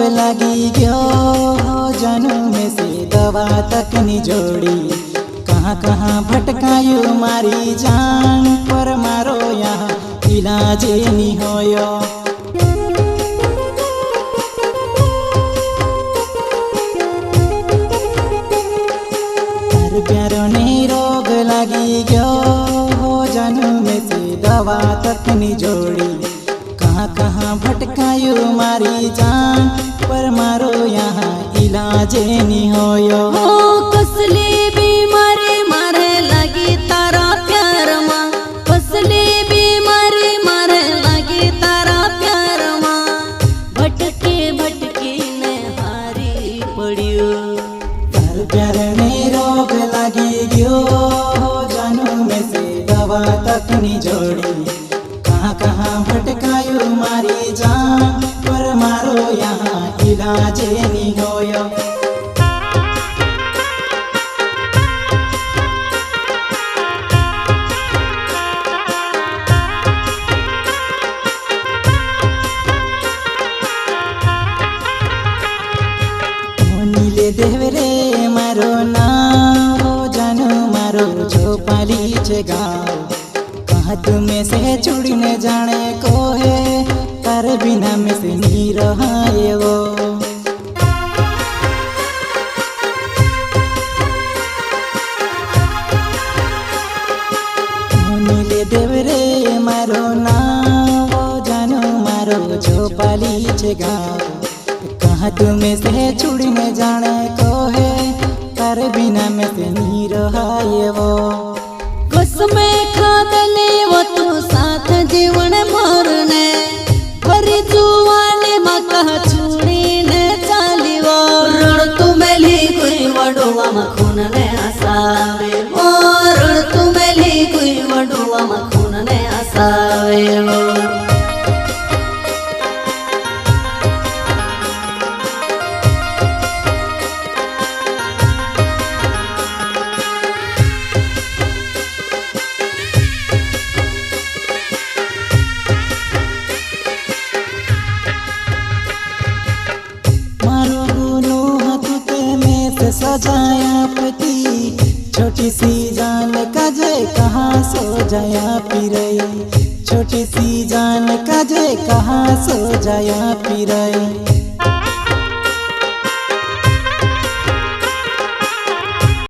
लगी गयो जानू में से दवा तक निजोड़ी। कहाँ कहाँ भटकायो मारी जान पर मारो यहाँ इलाज नहीं होयो। तार प्यारो ने रोग लगी गयो जानू में से दवा तक निजोड़ी। कहाँ कहाँ भटकायो मारी जान पर मारो यहाँ इलाज नहीं होयो। कसली बीमारी मारे लगी तारा प्यार माँ, कसली बीमारी मारे लगी तारा प्यार माँ। भटके भटके ने हारी पड़ियो। तार प्यार ने रोग लगी गयो जानू में से दवा तक निजोड़ी। कहाँ कहाँ भटकायो मारी जान पर मारो यहाँ इलाज नहीं होयो। नीले देवरे मारो ना हो जानू मारो जो पाली छे गाँव। कहाँ तुम्हें से छुड़ने जाने को है तार बिना में से नहीं रहाए वो। नीले देवरे मारो ना हो जानू मारो जो पाली छे गाँव। कहाँ तुम्हें से छुड़ने जाने को है तार बिना में से नहीं रहाए वो। कसमें खादले वो तू साथ जीवन मरने भरी जुवाने मका छुड़ी ने चाली वो। रण तू मेली कोई वडुआ मखून ने आसावे वो, रण तू मेली कोई वडुआ मखून ने आसावे वो। सजाया पति छोटी सी जान कजे कहाँ सो जाया पिरई। छोटी सी जान कजे कहाँ सो जाया पिरई।